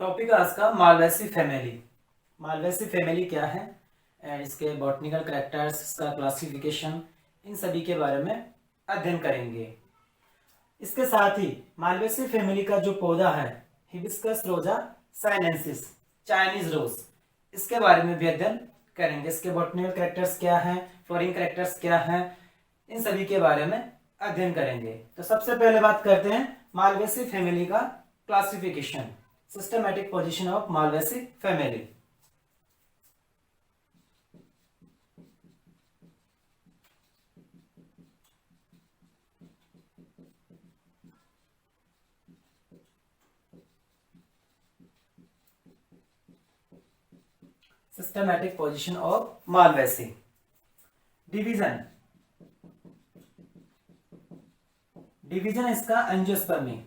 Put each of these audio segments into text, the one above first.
Topic आज का Malvaceae family. Malvaceae family क्या है एंड इसके बॉटनिकल कैरेक्टर्स, इसका क्लासिफिकेशन, इन सभी के बारे में अध्ययन करेंगे। इसके साथ ही मालवेसी फैमिली का जो पौधा है हिबिस्कस रोजा साइनेंसिस, चाइनीज रोज, इसके बारे में भी अध्ययन करेंगे। इसके बॉटनिकल कैरेक्टर्स क्या हैं, फ्लोरिंग कैरेक्टर्स क्या हैं, इन सभी के बारे में अध्ययन करेंगे। तो सबसे पहले बात करते हैं मालवेसी फैमिली का classification, systematic position of Malvaceae family. Systematic position of Malvaceae. Division, division इसका एंजियोस्पर्मी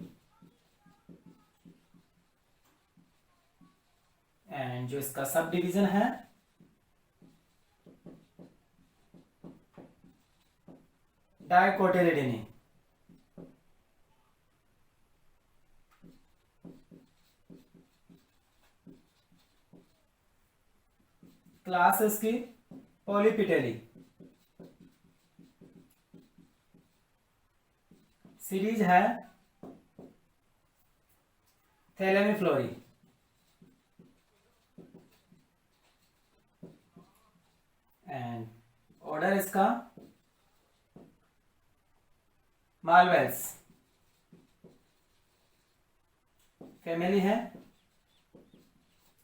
एंड जो इसका सब डिवीजन है डायकोटिलिडीनी। क्लास इसकी पॉलीपिटेली। सीरीज है थैलेमिफ्लोरी। एंड ऑर्डर इसका मालवेस। फैमिली है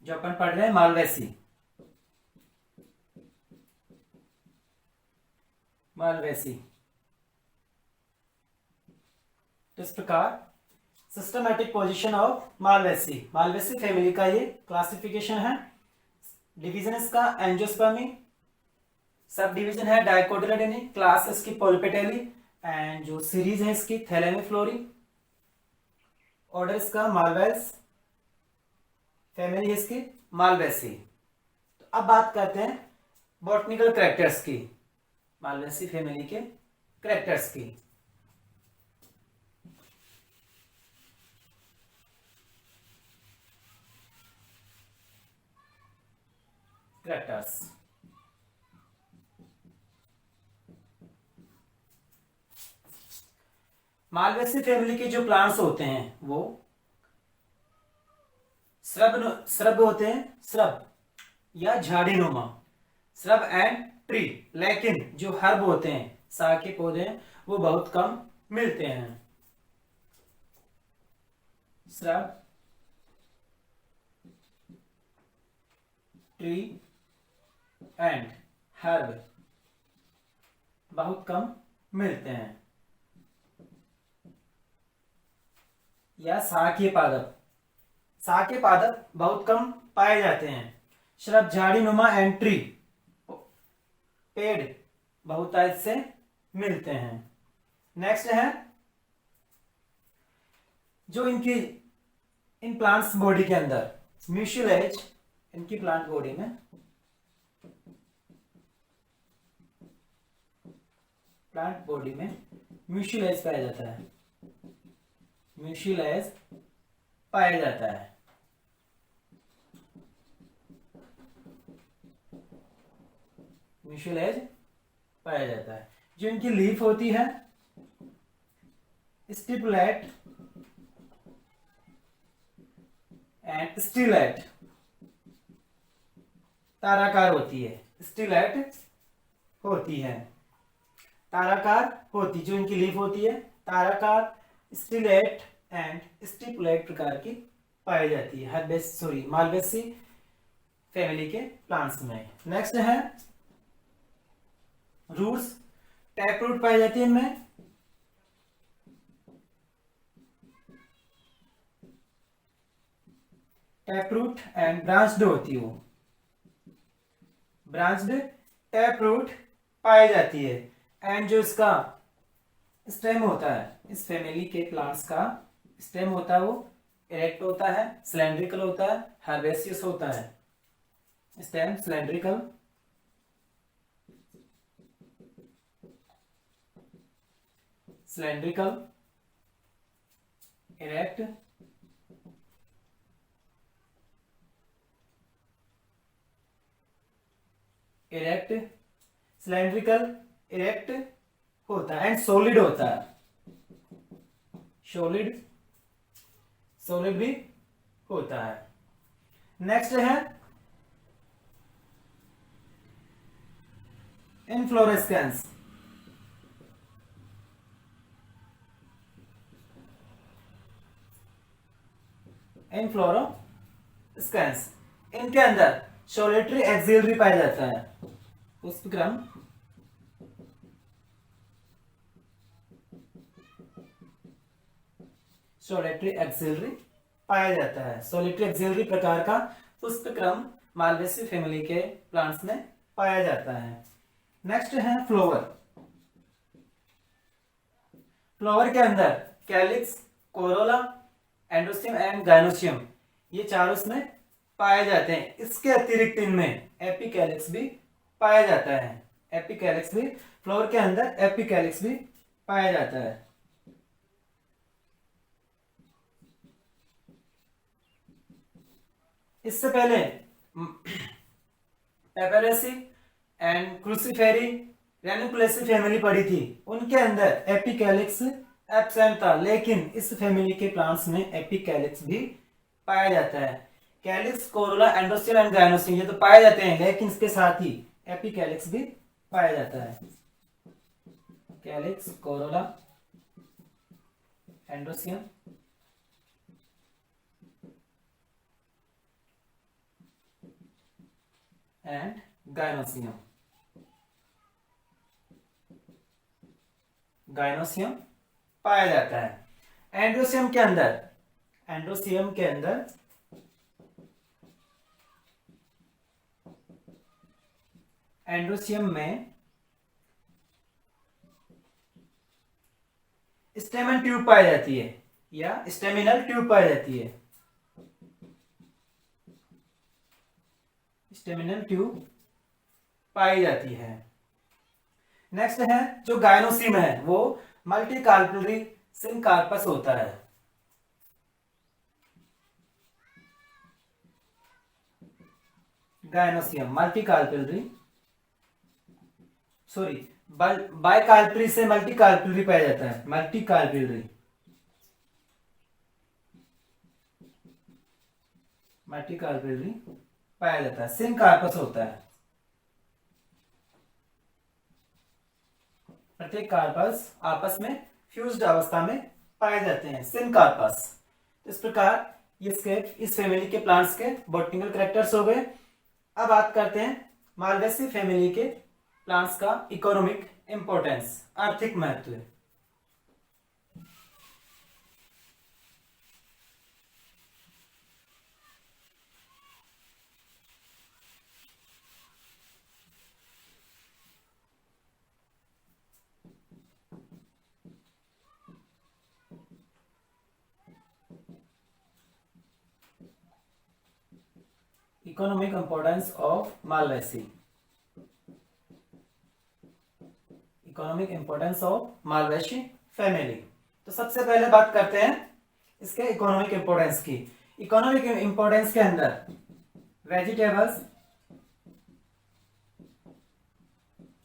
जो अपन पढ़ रहे हैं मालवेसी, मालवेसी। तो इस प्रकार systematic position of Malvaceae, Malvaceae family का ये क्लासिफिकेशन है। डिवीजन इसका एंजियोस्पर्मी, सब डिवीजन है डायकोटिलिडीनी, क्लास इसकी पॉलीपेटेली एंड जो सीरीज है इसकी थैलेमिफ्लोरी, ऑर्डर इसका मालवेस, फैमिली इसकी मालवेसी। तो अब बात करते हैं बॉटनिकल कैरेक्टर्स की, मालवेसी फैमिली के कैरेक्टर्स की। कैरेक्टर्स, मालवेसी फैमिली के जो प्लांट्स होते हैं वो श्रब होते हैं, श्रब या झाड़ीनुमा, श्रब एंड ट्री। लेकिन जो हर्ब होते हैं, साग के पौधे हैं, वो बहुत कम मिलते हैं। श्रब, ट्री एंड हर्ब बहुत कम मिलते हैं। या शाकीय पादप, शाकीय पादप बहुत कम पाए जाते हैं। श्रब, झाड़ीनुमा एंड ट्री, पेड़ बहुतायत से मिलते हैं। नेक्स्ट है जो इनकी इन प्लांट्स बॉडी के अंदर म्यूसिलेज, इनकी प्लांट बॉडी में म्यूसिलेज पाया जाता है, म्यूसिलेज पाया जाता है। म्यूसिलेज पाया जाता है। जो इनकी लीफ होती है स्टिपुलेट एंड स्टिलेट, ताराकार होती है, स्टिलेट होती है, ताराकार होती। जो इनकी लीफ होती है ताराकार, स्टिलेट एंड स्टिपुलेट प्रकार की पाई जाती है मालवेसी फैमिली के प्लांट्स में। नेक्स्ट है रूट्स, टैप रूट पाई जाती है इनमें। टैप रूट एंड ब्रांच्ड होती है, वो ब्रांच्ड टैप रूट पाई जाती है। एंड जो इसका स्टेम होता है, इस फैमिली के प्लांट्स का स्टेम होता है वो इरेक्ट होता है, सिलेंड्रिकल होता है, हर्बेसियस होता है। Stem cylindrical, erect erect, cylindrical, erect होता है एंड सॉलिड होता है, सॉलिड, सॉलिड भी होता है। नेक्स्ट है इनफ्लोरेस्केंस, इनफ्लोरेस्केंस, इनके अंदर सोलिटरी एक्सिलरी पाया जाता है, पुष्पक्रम सोलिटरी एक्सिलरी पाया जाता है। सोलिटरी एक्सिलरी प्रकार का पुष्पक्रम मालवेसी फैमिली के प्लांट्स में पाया जाता है। नेक्स्ट है फ्लावर, फ्लावर के अंदर calyx, Corolla, androecium and gynoecium, ये चारों इसमें पाए जाते हैं। इसके अतिरिक्त इनमें एपिकैलिक्स भी पाया जाता है, एपिकैलिक्स भी, फ्लावर के अंदर एपिकैलिक्स भी पाया जाता है। इससे पहले पेपेरेसी एंड क्रूसीफेरी, रेनुकुलेसी फैमिली पड़ी थी, उनके अंदर एपिकैलिक्स एब्सेंट था, लेकिन इस फैमिली के प्लांट्स में एपिकैलिक्स भी पाया जाता है। Calyx, Corolla, androecium and gynoecium ये तो पाए जाते हैं, लेकिन इसके साथ ही एपिकैलिक्स भी पाया जाता है। Calyx, Corolla, androecium and gynoecium, gynoecium पाया जाता है। एंड्रोसियम के अंदर, एंड्रोसियम के अंदर एंड्रोसियम में स्टेमन ट्यूब पाई जाती है या स्टेमिनल ट्यूब पाई जाती है, स्टेमिनल ट्यूब पाई जाती है। नेक्स्ट है जो गाइनोसियम है वो मल्टी कार्पेलरी सिनकार्पस होता है, गाइनोसियम मल्टी कार्पेलरी, सॉरी बाइकार्पेलरी से मल्टी कार्पेलरी पाया जाता है, मल्टी कार्पेलरी, मल्टी कार्पेलरी पाया जाता है। सिनकार्पस होता है, प्रत्येक कार्पस आपस में फ्यूज्ड अवस्था में पाए जाते हैं, सिनकार्पस। इस प्रकार इसके इस फैमिली के प्लांट्स के बॉटनिकल कैरेक्टर्स हो गए। अब बात करते हैं मालवेसी फैमिली के प्लांट्स का इकोनॉमिक इंपॉर्टेंस, आर्थिक महत्व। Economic importance of Malvaceae, economic importance of Malvaceae family. तो सबसे पहले बात करते हैं इसके इकोनॉमिक इंपॉर्टेंस की। इकोनॉमिक इंपॉर्टेंस के अंदर वेजिटेबल्स,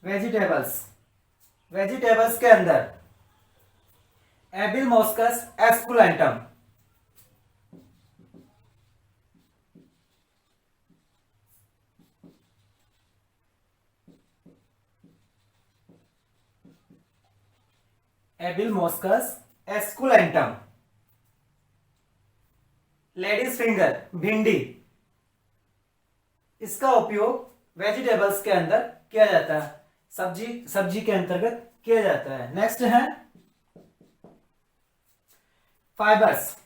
वेजिटेबल्स, वेजिटेबल्स के अंदर Abelmoschus esculentum, Abelmoschus esculentum, ladies finger भिंडी, इसका उपयोग वेजिटेबल्स के अंदर किया जाता है, सब्जी के अंतर्गत किया जाता है। नेक्स्ट है fibres,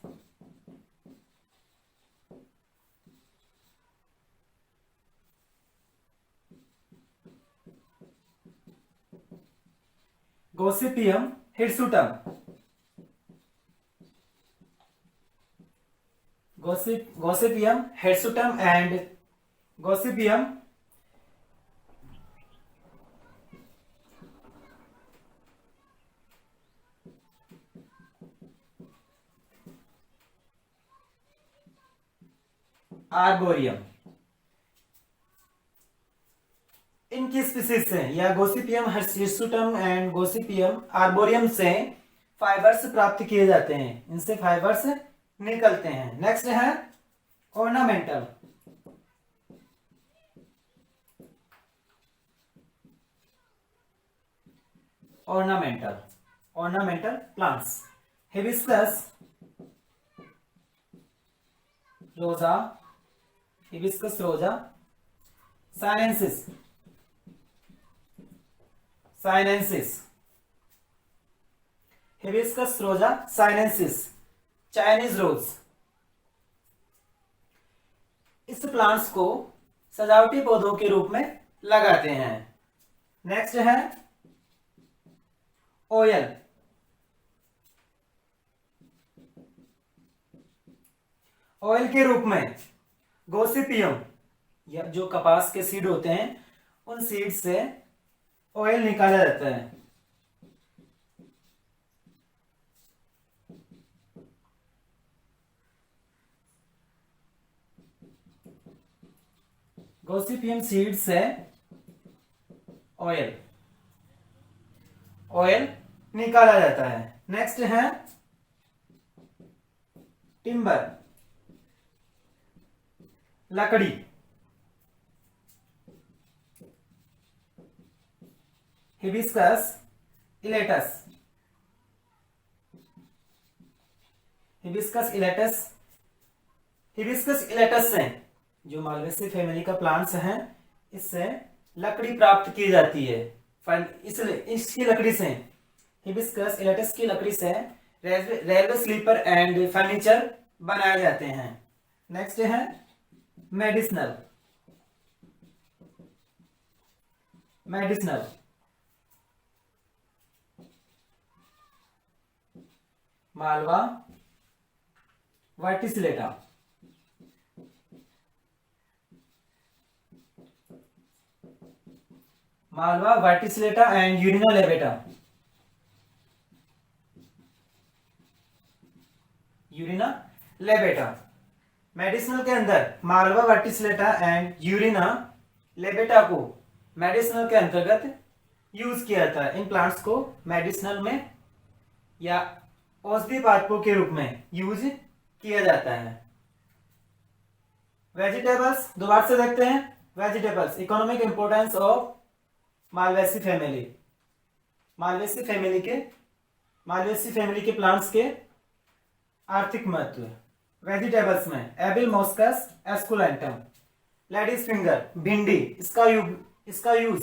Gossypium hirsutum, Gossypium hirsutum and Gossypium arboreum. इन की स्पीसीज से या Gossypium hirsutum and Gossypium arboreum से फाइबर्स प्राप्त किए जाते हैं, इनसे फाइबर्स निकलते हैं। नेक्स्ट है ornamental. Ornamental ornamental plants, hibiscus रोजा, हिबिस्कस रोजा, साइनेंसिस, साइनेंसिस, हिबिस्कस रोजा साइनेंसिस, चाइनीज रोज। इस प्लांट्स को सजावटी पौधों के रूप में लगाते हैं। नेक्स्ट है ऑयल। ऑयल के रूप में गोसिपियम या जो कपास के सीड होते हैं उन सीड से ऑयल निकाला जाता है। गोसिपियम सीड से ऑयल ऑयल निकाला जाता है। नेक्स्ट है टिम्बर, लकड़ी। हिबिस्कस इलेटस, हिबिस्कस इलेटस, हिबिस्कस इलेटस से जो मालवेसी फैमिली का प्लांट्स हैं इससे लकड़ी प्राप्त की जाती है। इसलिए इसकी लकड़ी से, हिबिस्कस इलेटस की लकड़ी से रेलवे स्लीपर एंड फर्नीचर बनाए जाते हैं। नेक्स्ट है medicinal, medicinal, Malva verticillata, Malva verticillata and Urena lobata, Urena lobata. Medicinal के अंदर मालवा वर्टिसिलेटा एंड यूरिना लेबेटा को मेडिसिनल के अंतर्गत यूज किया जाता है। इन प्लांट्स को मेडिसिनल में या औषधि पादपों के रूप में यूज किया जाता है। वेजिटेबल्स दोबारा से देखते हैं। Vegetables, economic importance of Malvaceae family, Malvaceae family के प्लांट्स के आर्थिक महत्व। वेजिटेबल्स में एबिल मोस्कस एस्कुलेंटम, लेडीज फिंगर, भिंडी, इसका यूज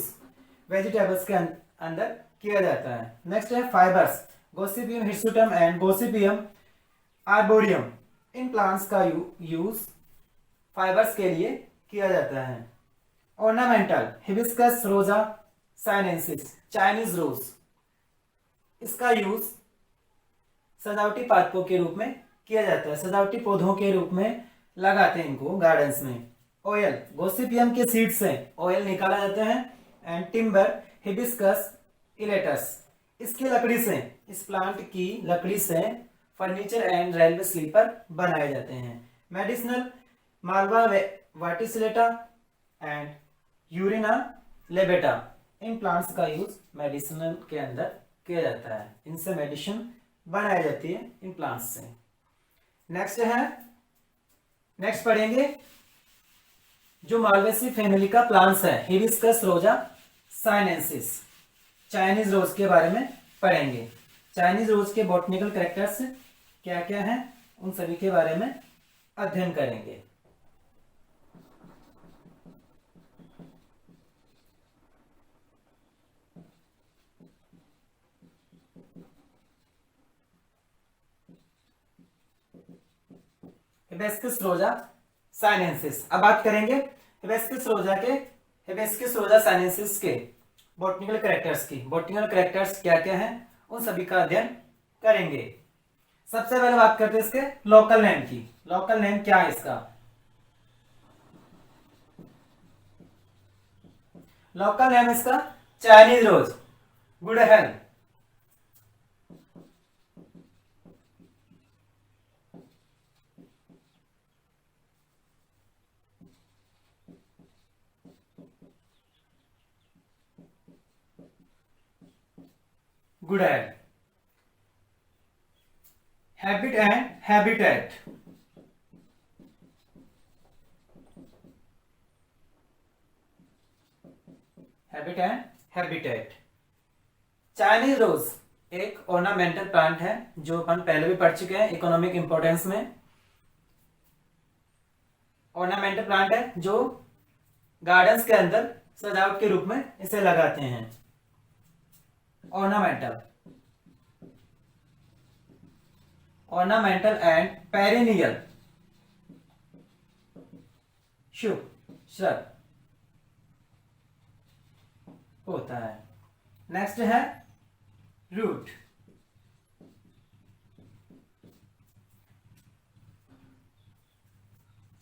वेजिटेबल्स के अंदर किया जाता है। नेक्स्ट है fibres, Gossypium hirsutum and Gossypium arboreum. In plants का यूज फाइबर्स के लिए किया जाता है। ऑर्नामेंटल, हिबिस्कस रोजा साइनेंसिस, चाइनीज रोज। इसका यूज सजावटी पादपों के रूप में किया जाता है, सजावटी पौधों के रूप में लगाते हैं इनको गार्डन्स में। ऑयल, गोसिपियम के सीड से ऑयल निकाला जाता है। एंड टिम्बर, हिबिस्कस इलेटस, इसकी लकड़ी से, इस प्लांट की लकड़ी से फर्नीचर एंड रेलवे स्लीपर बनाए जाते हैं। Medicinal, Malva verticillata and Urena lobata. इन प्लांट्स का यूज मेडिसिनल के अंदर किया जाता है, इनसे मेडिसिन बनाई जाती है इन प्लांट्स से। नेक्स्ट पढ़ेंगे जो मालवेसी फैमिली का प्लांट्स है, हिबिस्कस रोजा साइनेंसिस, चाइनीज रोज के बारे में पढ़ेंगे। चाइनीज रोज के बॉटनिकल कैरेक्टर्स क्या क्या हैं उन सभी के बारे में अध्ययन करेंगे। हिबिस्कस रोजा साइनेंसिस, अब बात करेंगे हिबिस्कस रोजा साइनेंसिस के बॉटनिकल कैरेक्टर्स की। बॉटनिकल कैरेक्टर्स क्या क्या हैं उन सभी का अध्ययन करेंगे। सबसे पहले बात करते हैं इसके लोकल नेम की। लोकल नेम क्या है इसका? लोकल नेम इसका चाइनीज रोज, गुड़हल। गुड़ैल। Habit and habitat, habit and habitat. Chinese rose एक ऑर्नामेंटल प्लांट है जो अपन पहले भी पढ़ चुके हैं इकोनॉमिक इंपॉर्टेंस में। ऑर्नामेंटल प्लांट है जो गार्डन्स के अंदर सजावट के रूप में इसे लगाते हैं। ऑर्नामेंटल, ऑर्नामेंटल एंड पेरिनियल, शुभ श्रब होता है। नेक्स्ट है रूट।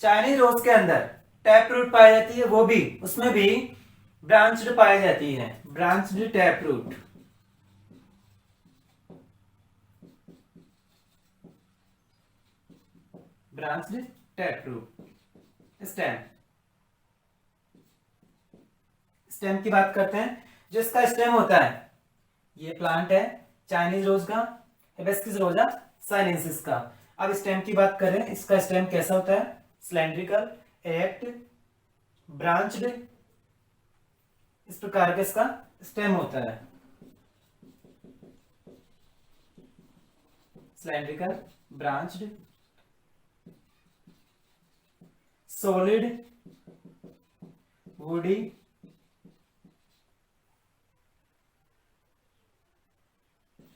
चाइनीज रोज के अंदर टैप रूट पाई जाती है, वो भी उसमें भी ब्रांच्ड पाई जाती है, branched tap root. Branched tap root. Stem, stem की बात करते हैं। जिसका स्टेम होता है, ये प्लांट है चाइनीज रोज का, हिबिस्कस रोजा साइनेंसिस का। अब स्टेम की बात करें, इसका स्टेम कैसा होता है? सिलेंड्रिकल, इरेक्ट, ब्रांच्ड, इस प्रकार का इसका स्टेम होता है। Cylindrical, branched, solid, woody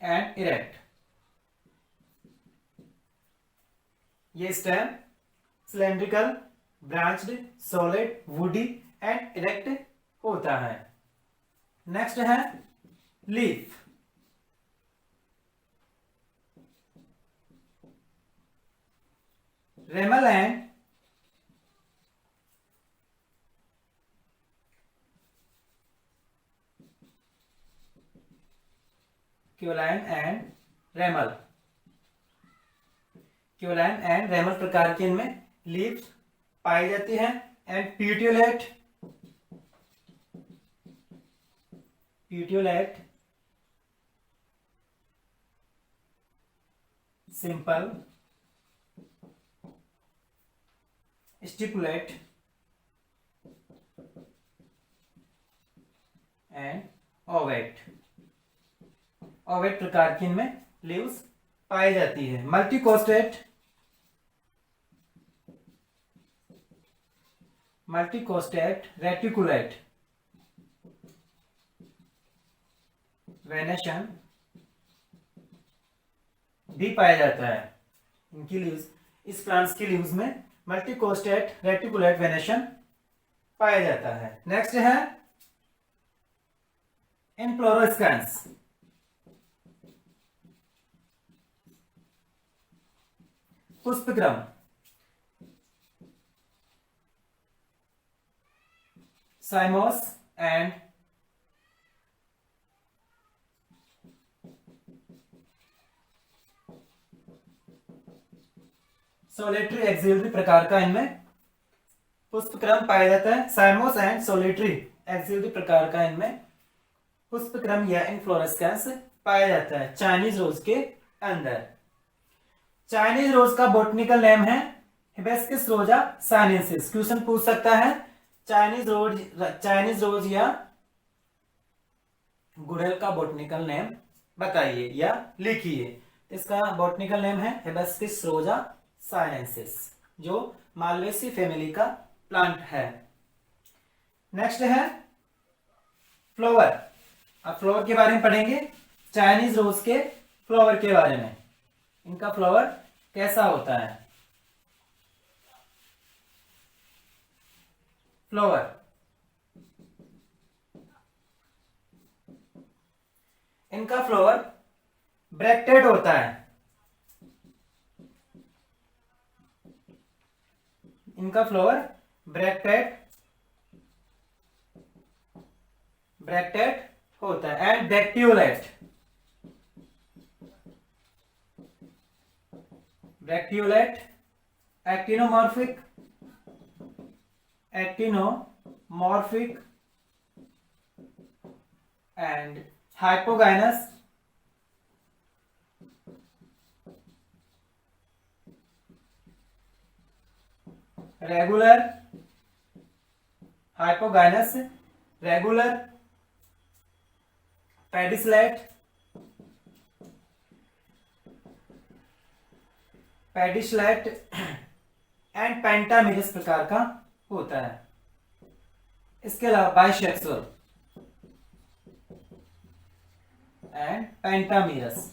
and erect. ये stem cylindrical, branched, solid, woody and erect होता है। नेक्स्ट है leaf. Ramal and cauline and ramal, cauline and ramal प्रकार की इनमें लीव्स पाई जाती है। And petiolate, petiolate, simple, stipulate and ovate, ovate प्रकार की इनमें लीव्स पाई जाती है। मल्टीकोस्टेट, मल्टीकोस्टेट, रेटिकुलेट, वेनेशन भी पाया जाता है। इनकी लीव्स, इस प्लांट्स की लीव्स में मल्टीकोस्टेट, रेटिकुलेट, वेनेशन पाया जाता है। नेक्स्ट है इनफ्लोरेस्केंस। पुष्पक्रम, साइमोस एंड सोलेटरी एक्सिलरी प्रकार का इनमें पुष्पक्रम पाया जाता है। साइमोस एंड सोलेटरी एक्सिलरी प्रकार का इनमें पुष्पक्रम या इनफ्लोरेस्केंस पाया जाता है चाइनीज रोज के अंदर। चाइनीज रोज का बॉटनिकल नेम है हिबिस्कस रोजा साइनेंसिस। क्वेश्चन पूछ सकता है चाइनीज रोज या गुड़ैल का बॉटनिकल नेम बताइए या लिखिए। इसका बॉटनिकल नेम है हिबिस्कस रोजा साइनेंसिस, जो मालवेसी फैमिली का प्लांट है। नेक्स्ट है फ्लावर। अब फ्लावर के बारे में पढ़ेंगे, चाइनीज रोज के फ्लावर के बारे में। इनका फ्लावर कैसा होता है? फ्लावर, इनका फ्लावर ब्रैक्टेड होता है। इनका फ्लावर ब्रैक्टेड होता है and bracteolate, bracteolate, actinomorphic and hypogynous regular, hypogynous, regular, pedicellate, pedicellate and pentamerous प्रकार का होता है। इसके अलावा बाइसेक्सुअल एंड पेंटामिरस,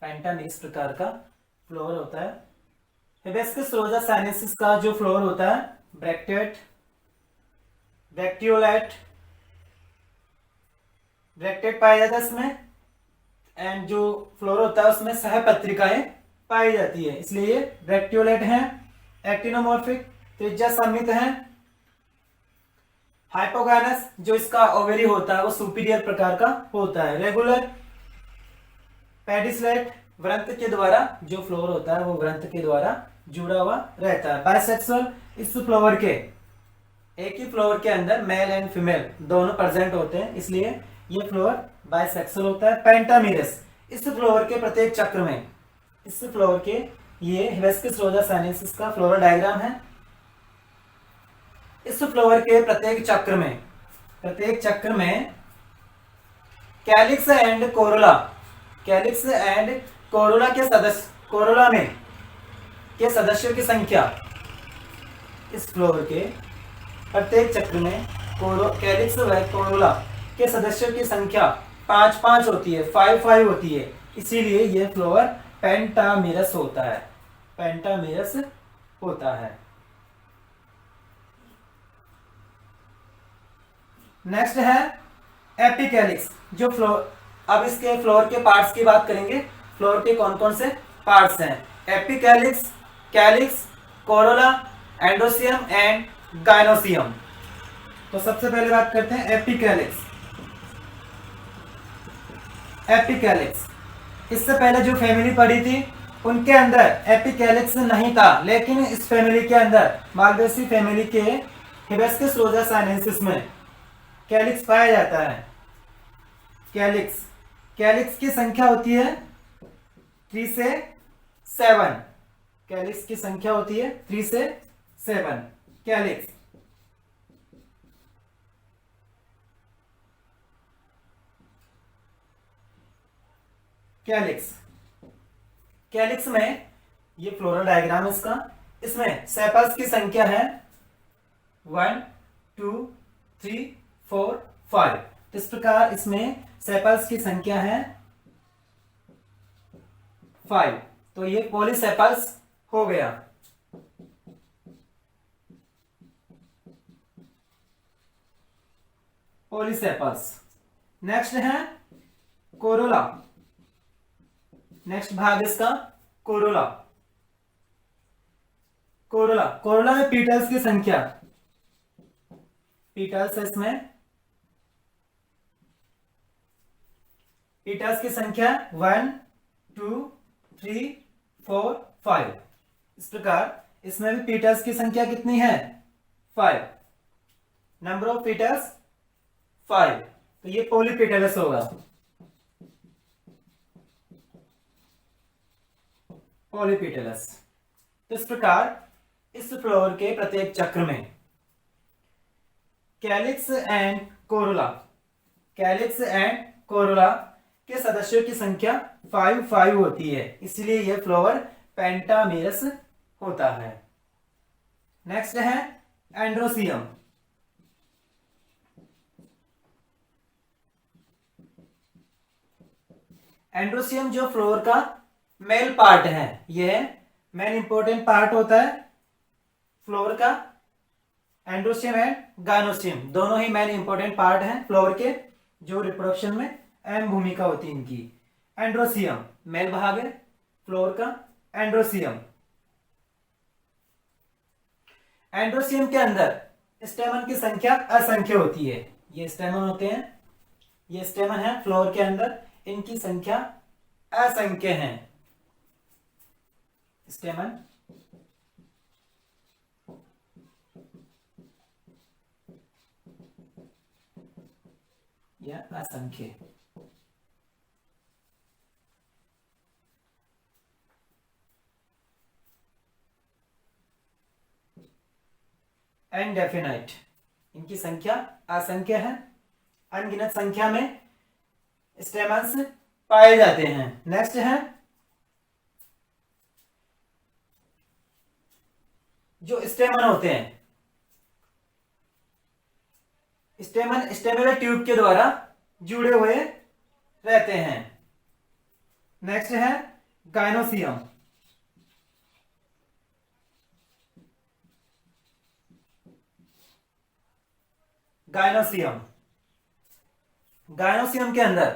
पेंटामिरस प्रकार का फ्लोर होता है। हिबिस्कस रोजा साइनेंसिस का जो फ्लोर होता है ब्रैक्टेट, ब्रैक्टियोलेट, ब्रैक्टेट पाया जाता है इसमें, एंड जो फ्लोर होता है उसमें सहपत्रिकाएं पाई जाती है, इसलिए ये ब्रैक्टियोलेट हैं। एक्टिनोमॉर्फिक, त्रिज्या सममित है। हाइपोगाइनस, जो इसका ओवेरी होता है वो सुपीरियर प्रकार का होता है। रेगुलर, पेडिसलेट, वृंत के द्वारा जो फ्लोर होता है वो वृंत के द्वारा जुड़ा हुआ रहता है। बाइसेक्सुअल, इस फ्लोवर के एक ही फ्लोवर के अंदर मेल एंड फीमेल दोनों प्रेजेंट होते हैं, इसलिए ये फ्लोवर बाइसेक्सुअल होता है। पेंटामिरस, इस फ्लोवर के प्रत्येक चक्र में, इस फ्लोवर के, ये हिबिस्कस रोजा साइनेंसिस का फ्लोरल डायग्राम है। इस फ्लोवर के प्रत्येक चक्र में calyx and Corolla, calyx and Corolla के सदस्य, कोरोला में के सदस्यों की संख्या, इस फ्लोवर के प्रत्येक चक्र में कैलिक्स व कोरोला के सदस्यों की संख्या 5-5 होती है, 5-5 होती है, इसीलिए यह फ्लोवर पेंटामिरस होता है, पेंटामिरस होता है। नेक्स्ट है एपिकैलिक्स, जो फ्लोर, अब इसके फ्लोर के पार्ट्स की बात करेंगे। फ्लोर के कौन कौन से पार्ट्स हैं? Epicalyx, calyx, Corolla, एंडोसियम and gynoecium. तो सबसे पहले बात करते हैं एपिकैलिक्स। एपिकैलिक्स, इससे पहले जो फैमिली पढ़ी थी उनके अंदर एपिकैलिक्स नहीं था, लेकिन इस फैमिली के अंदर, मालवेसी फैमिली के हिबिस्कस रोजा साइनेंसिस में कैलिक्स पाया जाता है। कैलिक्स, कैलिक्स की संख्या होती है 3 से 7, कैलिक्स की संख्या होती है 3 से 7 कैलिक्स। कैलिक्स, कैलिक्स में ये फ्लोरल डायग्राम है इसका, इसमें सेपल्स की संख्या है 1 2 3 4 5। इस प्रकार इसमें सेपल्स की संख्या है 5, तो ये पॉलीसेपल्स हो गया। पॉलीसेपल्स। नेक्स्ट है कोरोला, नेक्स्ट भाग इसका कोरोला। कोरोला, कोरोला में पीटल्स की संख्या, पीटल्स इसमें, पीटल्स की संख्या 1 2 3 4 5। इस प्रकार इसमें भी पीटल्स की संख्या कितनी है? 5। नंबर ऑफ पीटल्स 5, तो ये पॉलीपेटलस होगा, पॉलीपेटलस। तो इस प्रकार इस फ्लोर के प्रत्येक चक्र में calyx and Corolla, calyx and Corolla के सदस्यों की संख्या 5-5 होती है, इसलिए यह फ्लोवर पेंटामेरस होता है। नेक्स्ट है एंड्रोसियम। एंड्रोसियम जो फ्लोर का मेल पार्ट है, यह मेन इंपॉर्टेंट पार्ट होता है फ्लोर का। एंड्रोसियम एंड गाइनोसियम दोनों ही मेन इंपॉर्टेंट पार्ट हैं फ्लोर के, जो रिप्रोडक्शन में अहम भूमिका होती है इनकी। एंड्रोसियम मेल भाग है फ्लोर का, एंड्रोसियम। एंड्रोसियम के अंदर स्टेमन की संख्या असंख्य होती है, ये स्टेमन होते हैं, ये स्टेमन है फ्लोर के अंदर, इनकी संख्या असंख्य है। स्टेमन या असंख्य। इनडेफिनाइट, इनकी संख्या असंख्य है, अनगिनत संख्या में स्टेमन्स पाए जाते हैं। नेक्स्ट है जो स्टेमन होते हैं, स्टेमन स्टेमुलर ट्यूब के द्वारा जुड़े हुए रहते हैं। नेक्स्ट है गायनोसियम, गायनोसियम, गायनोसियम के अंदर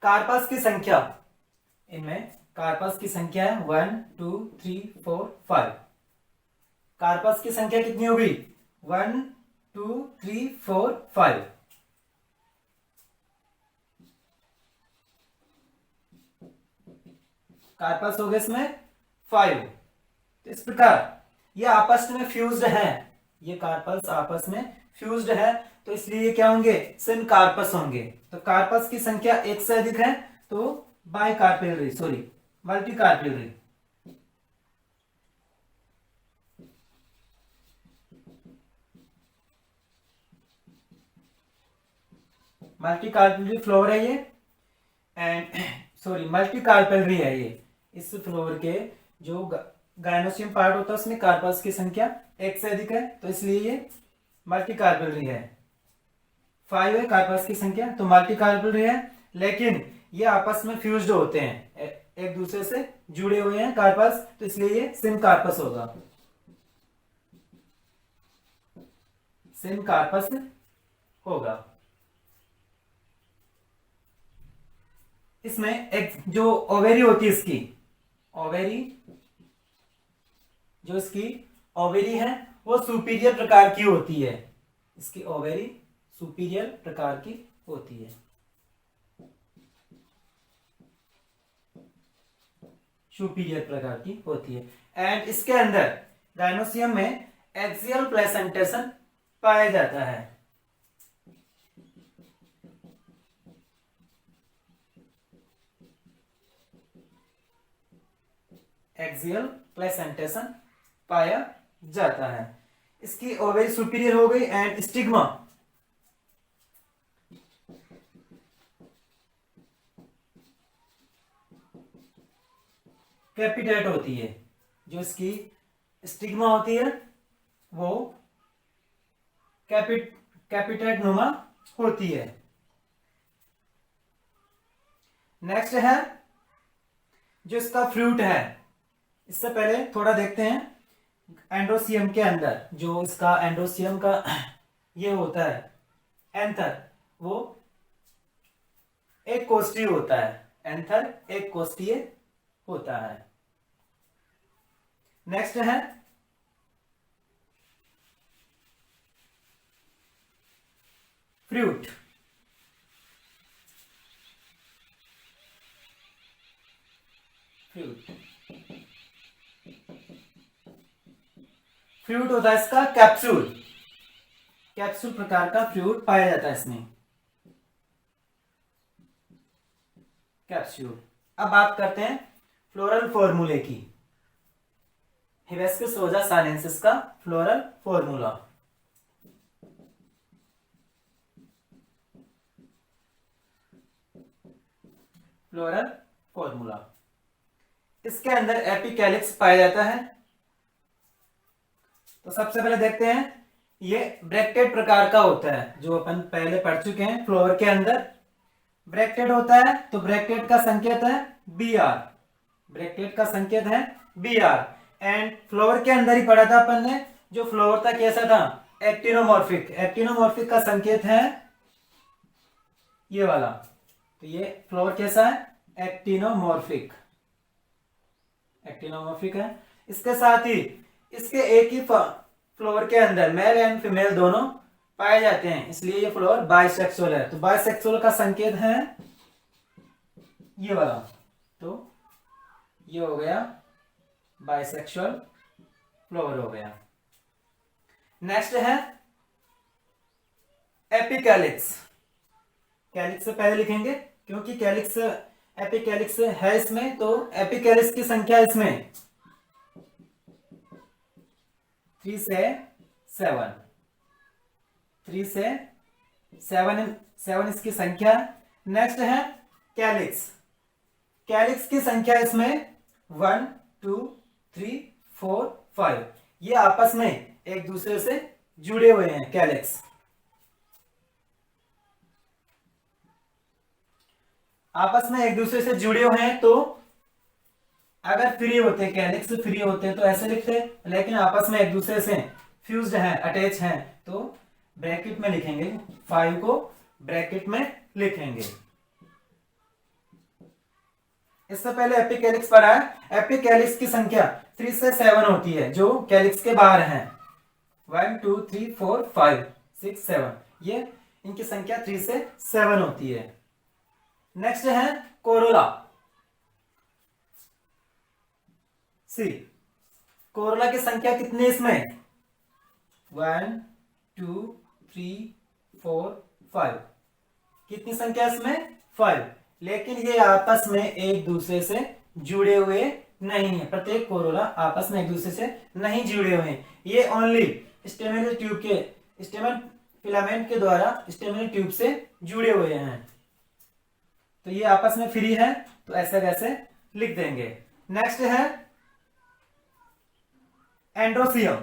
कार्पस की संख्या, इनमें कार्पस की संख्या है 1 2 3 4 5। कार्पस की संख्या कितनी होगी? 1 2 3 4 5। कार्पस हो गए इसमें 5। तो इस प्रकार ये आपस में फ्यूज्ड है, ये कार्पस आपस में फ्यूज्ड है, तो इसलिए ये क्या होंगे? सिन कार्पस होंगे। तो कार्पस की संख्या एक से अधिक है तो by carpellary, sorry multi carpellary. Multi carpellary flower है ये, एंड सॉरी मल्टी कार्पेलरी है ये। इस फ्लोवर के जो गायनोसियम पार्ट होता है उसमें कार्पस की संख्या एक से अधिक है, तो इसलिए ये मल्टी कार्पेलरी है। 5 है कार्पस की संख्या, तो मल्टी कार्पेलरी है, लेकिन ये आपस में फ्यूज्ड होते हैं, एक दूसरे से जुड़े हुए हैं कार्पस, तो इसलिए ये सिन कार्पस होगा, सिन कार्पस होगा। इसमें एक जो ओवेरी होती है, इसकी ओवेरी, जो इसकी ओवेरी है वो सुपीरियर प्रकार की होती है, इसकी ओवेरी सुपीरियर प्रकार की होती है, सुपीरियर प्रकार की होती है। एंड इसके अंदर गायनोसियम में एक्सियल प्लेसेंटेशन पाया जाता है। एक्सियल प्लेसेंटेशन पाया जाता है। इसकी ओवेरी सुपीरियर हो गई, एंड स्टिग्मा कैपिटेट होती है, जो इसकी स्टिग्मा होती है वो कैपिटेट नुमा होती है। नेक्स्ट है जो इसका फ्रूट है, इससे पहले थोड़ा देखते हैं एंड्रोसियम के अंदर जो इसका एंड्रोसियम का ये होता है एंथर, वो एक कोष्ठीय होता है, एंथर एक कोष्ठीय होता है। नेक्स्ट है फ्रूट, फ्रूट फ्रूट होता है इसका कैप्सूल, कैप्सूल प्रकार का फ्रूट पाया जाता है इसमें, कैप्सूल। अब बात करते हैं फ्लोरल फॉर्मूले की, हिबिस्कस रोजा सानेंसिस का फ्लोरल फॉर्मूला। फ्लोरल फॉर्मूला, इसके अंदर एपिकैलिक्स पाया जाता है। तो सबसे पहले देखते हैं, ये ब्रैक्टेड प्रकार का होता है, जो अपन पहले पढ़ चुके हैं। फ्लोवर के अंदर ब्रैक्टेड होता है, तो ब्रैक्टेड का संकेत है Br, ब्रैक्टेड का संकेत है Br। एंड फ्लोवर के अंदर ही पढ़ा था अपन ने, जो फ्लोवर था कैसा था? एक्टिनोमॉर्फिक, एक्टिनोमॉर्फिक का संकेत है ये वाला। तो ये फ्लोवर कैसा है? एक्टिनोमॉर्फिक, एक्टिनोमॉर्फिक है। इसके साथ ही इसके एक ही फ्लोवर के अंदर मेल एंड फीमेल दोनों पाए जाते हैं, इसलिए ये फ्लोवर बाइसेक्सुअल है। तो बाइसेक्सुअल का संकेत है ये वाला, तो ये हो गया बाइसेक्सुअल फ्लोवर हो गया। नेक्स्ट है एपिकैलिक्स, कैलिक्स से पहले लिखेंगे क्योंकि कैलिक्स एपिकैलिक्स है इसमें, तो एपिकैलिक्स की संख्या इसमें 3 से 7, 3 से 7 इसकी संख्या। नेक्स्ट है कैलिक्स। कैलिक्स की संख्या इसमें 1 2 3 4 5, ये आपस में एक दूसरे से जुड़े हुए हैं। कैलिक्स आपस में एक दूसरे से जुड़े हुए हैं, तो अगर फ्री होते, कैलिक्स फ्री होते तो ऐसे लिखते, लेकिन आपस में एक दूसरे से फ्यूज्ड हैं, अटैच हैं, तो ब्रैकेट में लिखेंगे। 5 को ब्रैकेट में लिखेंगे। इससे पहले एपिकैलिक्स पढ़ा है। एपिकैलिक्स की संख्या 3 से 7 होती है, जो कैलिक्स के बाहर हैं। 1 2 3 4 5 6 7, ये इनकी संख्या 3 से 7 होती है। नेक्स्ट है कोरोला। सी, कोरोला की संख्या कितनी इसमें? 1 2 3 4 5, कितनी संख्या इसमें? 5, लेकिन ये आपस में एक दूसरे से जुड़े हुए नहीं है। प्रत्येक कोरोला आपस में एक दूसरे से नहीं जुड़े हुए हैं। ये ओनली स्टेमिनल ट्यूब के, स्टेमन फिलामेंट के द्वारा स्टेमिनल ट्यूब से जुड़े हुए हैं। तो ये आपस में फ्री है, तो ऐसा कैसे लिख देंगे। नेक्स्ट है एंड्रोसियम।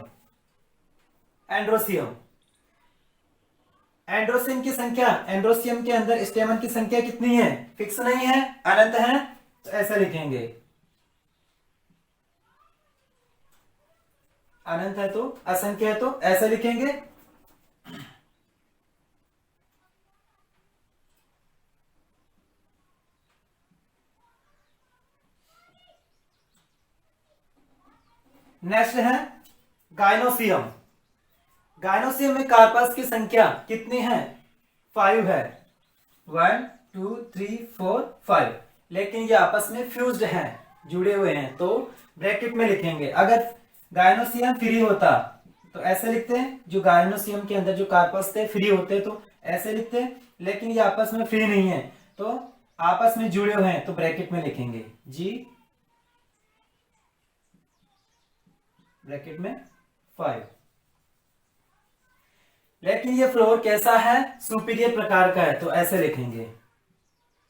एंड्रोसियम, एंड्रोसियम की संख्या, एंड्रोसियम के अंदर स्टेमन की संख्या कितनी है? फिक्स नहीं है, अनंत है, तो ऐसा लिखेंगे। अनंत है तो, असंख्य है तो ऐसा लिखेंगे। नेक्स्ट है गायनोसियम। गायनोसियम में कार्पस की संख्या कितनी है? 5 है। 1 2 3 4 5, लेकिन ये आपस में फ्यूज्ड हैं, जुड़े हुए हैं, तो ब्रैकेट में लिखेंगे। अगर गायनोसियम फ्री होता तो ऐसे लिखते हैं, जो गायनोसियम के अंदर जो कार्पस थे फ्री होते तो ऐसे लिखते हैं, लेकिन ये आपस में फ्री नहीं है, तो आपस में जुड़े हुए हैं, तो ब्रैकेट में लिखेंगे जी, ब्रैकेट में 5। लेकिन ये फ्लोर कैसा है? सुपीरियर प्रकार का है, तो ऐसे लिखेंगे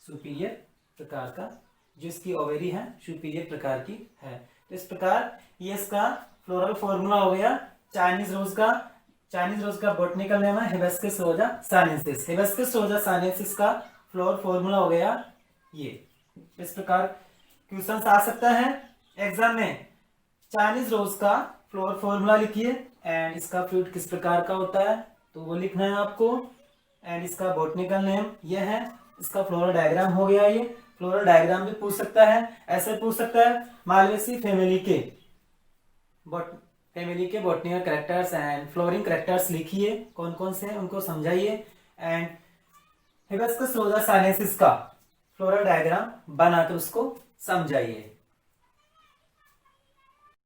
सुपीरियर प्रकार का, जो इसकी ओवेरी है सुपीरियर प्रकार की है। तो इस प्रकार ये इसका फ्लोरल फॉर्मूला हो गया। चाइनीज रोज का बॉटनिकल नेम है हिबिस्कस रोजा सानेंसिस। हिबिस्कस रोजा सानेंसिस का फ्लोर फॉर्मूला हो गया ये। इस प्रकार क्वेश्चन आ सकता है एग्जाम में। चाइनीज रोज का फ्लोर फॉर्मूला लिखिए, एंड इसका फ्रूट किस प्रकार का होता है तो वो लिखना है आपको, एंड इसका बॉटनिकल नेम ये है। इसका फ्लोरल डायग्राम हो गया। ये फ्लोरल डायग्राम भी पूछ सकता है, ऐसे पूछ सकता है मालवेसी फैमिली के botanical characters and flooring characters लिखिए, कौन कौन से हैं उनको समझाइए, एंड हिबिस्कस रोजा सानेंसिस का फ्लोरल डायग्राम बनाकर उसको समझाइए।